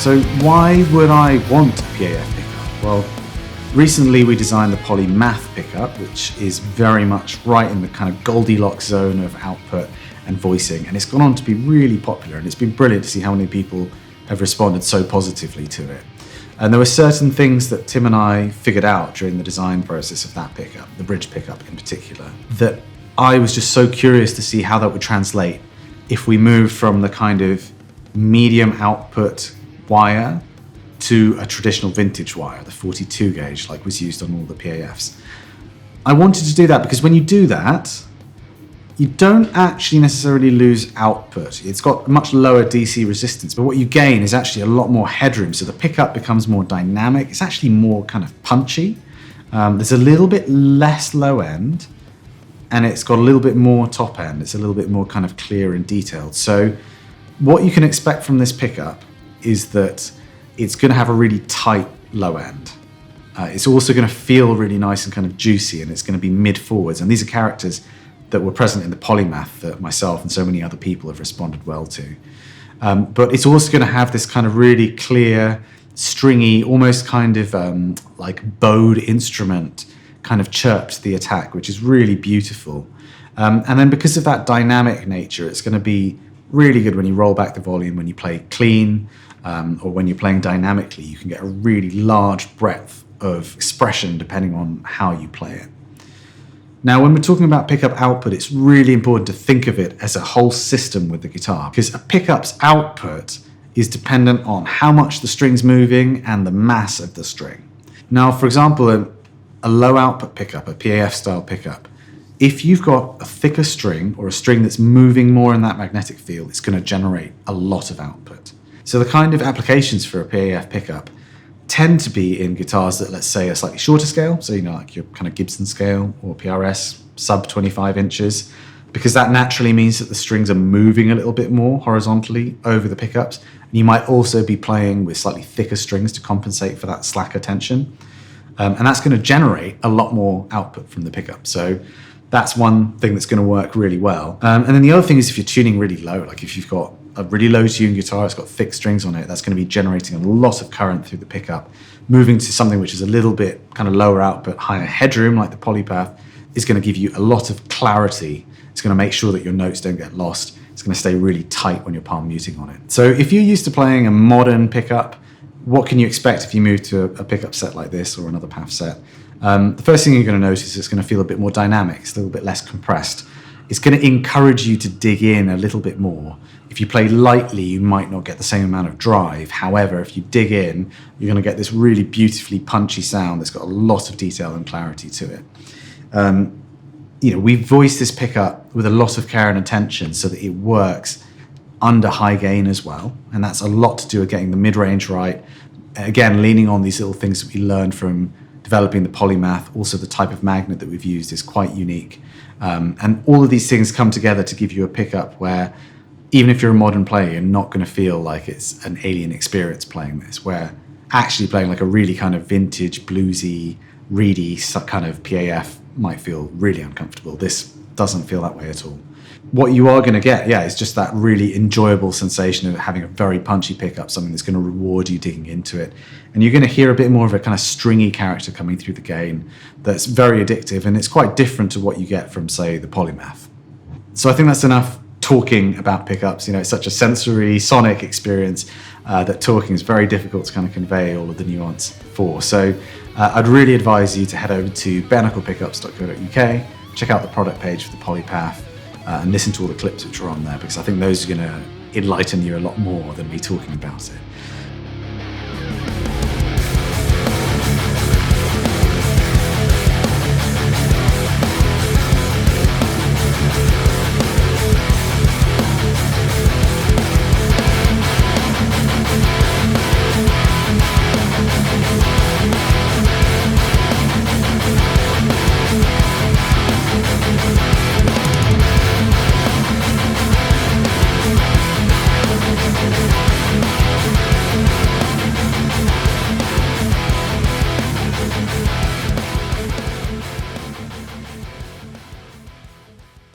So why would I want a PAF pickup? Well, recently we designed the PolyPaf pickup, which is very much right in the kind of Goldilocks zone of output and voicing, and it's gone on to be really popular, and it's been brilliant to see how many people have responded so positively to it. And there were certain things that Tim and I figured out during the design process of that pickup, the bridge pickup in particular, that I was just so curious to see how that would translate if we moved from the kind of medium output wire to a traditional vintage wire, the 42 gauge, like was used on all the PAFs. I wanted to do that because when you do that, you don't actually necessarily lose output. It's got much lower DC resistance, but what you gain is actually a lot more headroom. So the pickup becomes more dynamic. It's actually more kind of punchy. There's a little bit less low end, and it's got a little bit more top end. It's a little bit more kind of clear and detailed. So what you can expect from this pickup is that it's going to have a really tight low end. It's also going to feel really nice and kind of juicy, and it's going to be mid forwards. And these are characters that were present in the PolyPaf that myself and so many other people have responded well to. But it's also going to have this kind of really clear, stringy, almost kind of like bowed instrument kind of chirp to the attack, which is really beautiful. And then because of that dynamic nature, it's going to be really good when you roll back the volume, when you play clean, or when you're playing dynamically. You can get a really large breadth of expression depending on how you play it. Now, when we're talking about pickup output, it's really important to think of it as a whole system with the guitar, because a pickup's output is dependent on how much the string's moving and the mass of the string. Now, for example, a low output pickup, a PAF style pickup, if you've got a thicker string or a string that's moving more in that magnetic field, it's going to generate a lot of output. So the kind of applications for a PAF pickup tend to be in guitars that, let's say, are slightly shorter scale, so like your kind of Gibson scale or PRS, sub 25 inches, because that naturally means that the strings are moving a little bit more horizontally over the pickups. And you might also be playing with slightly thicker strings to compensate for that slacker tension. And that's going to generate a lot more output from the pickup. So that's one thing that's going to work really well. And then the other thing is if you're tuning really low, like if you've got a really low tuned guitar, it's got thick strings on it, that's going to be generating a lot of current through the pickup. Moving to something which is a little bit kind of lower output, higher headroom, like the PolyPaf, is going to give you a lot of clarity. It's going to make sure that your notes don't get lost. It's going to stay really tight when you're palm muting on it. So if you're used to playing a modern pickup, what can you expect if you move to a pickup set like this or another PAF set? The first thing you're going to notice is it's going to feel a bit more dynamic. It's a little bit less compressed. It's going to encourage you to dig in a little bit more. If you play lightly, you might not get the same amount of drive. However, if you dig in, you're going to get this really beautifully punchy sound that's got a lot of detail and clarity to it. We voiced this pickup with a lot of care and attention so that it works under high gain as well. And that's a lot to do with getting the mid-range right. Again, leaning on these little things that we learned from developing the PolyPaf. Also, the type of magnet that we've used is quite unique. And all of these things come together to give you a pickup where, even if you're a modern player, you're not going to feel like it's an alien experience playing this, where actually playing like a really kind of vintage, bluesy, reedy kind of PAF might feel really uncomfortable. This doesn't feel that way at all. What you are going to get, is just that really enjoyable sensation of having a very punchy pickup, something that's going to reward you digging into it. And you're going to hear a bit more of a kind of stringy character coming through the gain that's very addictive, and it's quite different to what you get from, say, the PolyPaf. So I think that's enough talking about pickups. It's such a sensory, sonic experience that talking is very difficult to kind of convey all of the nuance for. So I'd really advise you to head over to bareknucklepickups.co.uk, check out the product page for the PolyPaf, and listen to all the clips which are on there, because I think those are going to enlighten you a lot more than me talking about it.